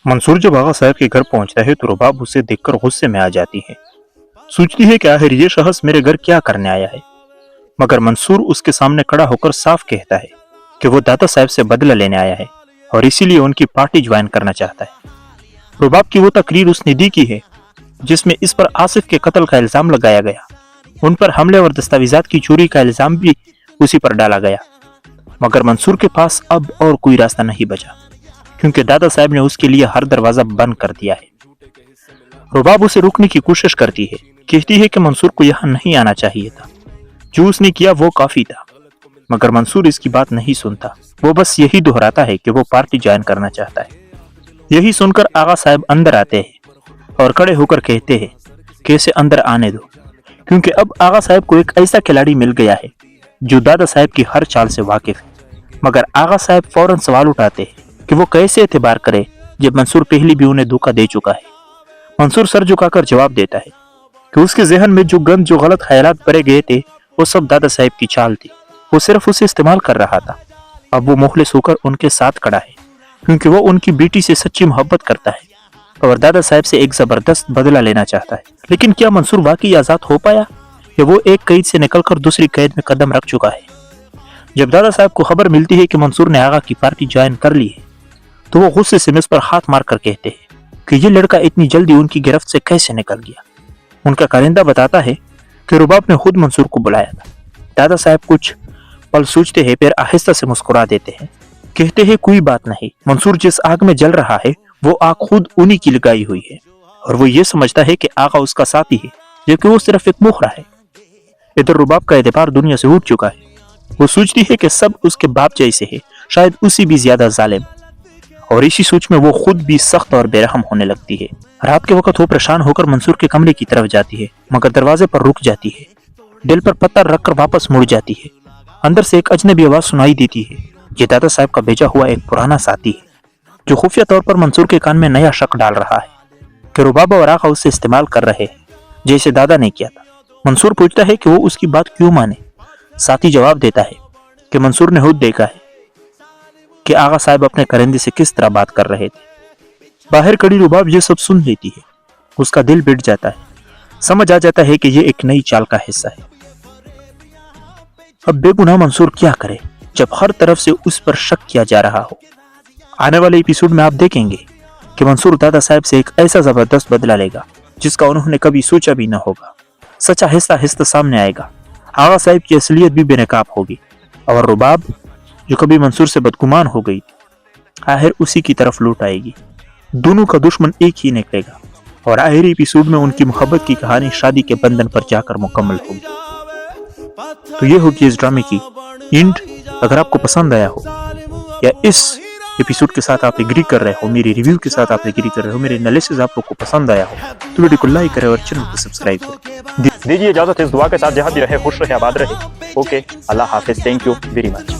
मंसूर जब आगा साहब के घर पहुंचता है तो रुबाब उसे देखकर गुस्से में आ जाती है। सोचती है कि आखिर ये शख्स मेरे घर क्या करने आया है, मगर मंसूर उसके सामने खड़ा होकर साफ कहता है कि वो दादा साहब से बदला लेने आया है और इसीलिए उनकी पार्टी ज्वाइन करना चाहता है। रुबाब की वो तकरीर उसने दी की है जिसमें इस पर आसिफ के कत्ल का इल्जाम लगाया गया, उन पर हमले और दस्तावेजात की चोरी का इल्जाम भी उसी पर डाला गया, मगर मंसूर के पास अब और कोई रास्ता नहीं बचा क्योंकि दादा साहब ने उसके लिए हर दरवाजा बंद कर दिया है। रुबाब उसे रोकने की कोशिश करती है, कहती है कि मंसूर को यहाँ नहीं आना चाहिए था, जो उसने किया वो काफी था, मगर मंसूर इसकी बात नहीं सुनता। वो बस यही दोहराता है कि वो पार्टी ज्वाइन करना चाहता है। यही सुनकर आगा साहब अंदर आते हैं और खड़े होकर कहते हैं कि इसे अंदर आने दो, क्योंकि अब आगा साहब को एक ऐसा खिलाड़ी मिल गया है जो दादा साहब की हर चाल से वाकिफ है। मगर आगा साहब फौरन सवाल उठाते हैं कि वो कैसे एतबार करे जब मंसूर पहले भी उन्हें धोखा दे चुका है। मंसूर सर झुकाकर जवाब देता है कि उसके जहन में जो गलत ख्यालात भरे गए थे वो सब दादा साहब की चाल थी, वो सिर्फ उसे इस्तेमाल कर रहा था। अब वो मुखलिस होकर उनके साथ खड़ा है क्योंकि वो उनकी बेटी से सच्ची मोहब्बत करता है और दादा साहब से एक जबरदस्त बदला लेना चाहता है। लेकिन क्या मंसूर वाकई आजाद हो पाया या वो एक कैद से निकलकर दूसरी कैद में कदम रख चुका है? जब दादा साहब को खबर मिलती है कि मंसूर ने आगा की पार्टी ज्वाइन कर ली है तो वो गुस्से से मेज पर हाथ मारकर कहते हैं कि ये लड़का इतनी जल्दी उनकी गिरफ्त से कैसे निकल गया। उनका कारिंदा बताता है कि रुबाब ने खुद मंसूर को बुलाया था। दादा साहब कुछ पल सोचते हैं, फिर आहिस्ता से मुस्कुरा देते हैं, कहते हैं कोई बात नहीं, मंसूर जिस आग में जल रहा है वो आग खुद उन्हीं की लगाई हुई है और वो ये समझता है कि आगा उसका साथी है जबकि वो सिर्फ एक मुखरा है। इधर रुबाब का एतबार दुनिया से उठ चुका है। वो सोचती है कि सब उसके बाप जैसे है, शायद उसी भी ज्यादा जालिम, और इसी सोच में वो खुद भी सख्त और बेरहम होने लगती है। रात के वक्त वो परेशान होकर मंसूर के कमरे की तरफ जाती है, मगर दरवाजे पर रुक जाती है। दिल पर पत्थर रखकर वापस मुड़ जाती है। अंदर से एक अजनबी आवाज सुनाई देती है। ये दादा साहब का भेजा हुआ एक पुराना साथी है जो खुफिया तौर पर मंसूर के कान में नया शक डाल रहा है कि रुबाब और आगा उससे इस्तेमाल कर रहे हैं जैसे दादा ने किया था। मंसूर पूछता है कि वो उसकी बात क्यों माने। साथी जवाब देता है कि मंसूर ने खुद देखा है कि आगा साहब अपने करिंदे से किस तरह बात कर रहे थे। बाहर खड़ी रुबाब ये सब सुन लेती है। उसका दिल बैठ जाता है, समझ आ जाता है कि ये एक नई चाल का हिस्सा है। अब बेगुनाह मंसूर क्या करे जब हर तरफ से उस पर शक किया जा रहा हो। आने वाले एपिसोड में आप देखेंगे कि मंसूर दादा साहब से एक ऐसा जबरदस्त बदला लेगा जिसका उन्होंने कभी सोचा भी न होगा। सच्चा हिस्सा हिस्सा सामने आएगा। आगा साहब की असलियत भी बेनकाब होगी और रुबाब जो कभी मंसूर से बदगुमान हो गई आखिर उसी की तरफ लौट आएगी। दोनों का दुश्मन एक ही निकलेगा और आखिरी एपिसोड में उनकी मोहब्बत की कहानी शादी के बंधन पर जाकर मुकम्मल होगी। तो ये होगी इस ड्रामे की एंड। अगर आपको पसंद आया हो या इस एपिसोड के साथ आप एग्री कर रहे हो, मेरी रिव्यू के साथ आप एग्री कर रहे हो, मेरे एनालिसिस आप लोग को पसंद आया हो तो वीडियो को लाइक करें और चैनल को सब्सक्राइब करें। दीजिए इजाजत इस दुआ के साथ, जहां भी रहे खुश रहे आबाद रहे। Okay, Allah Hafiz, thank you very much.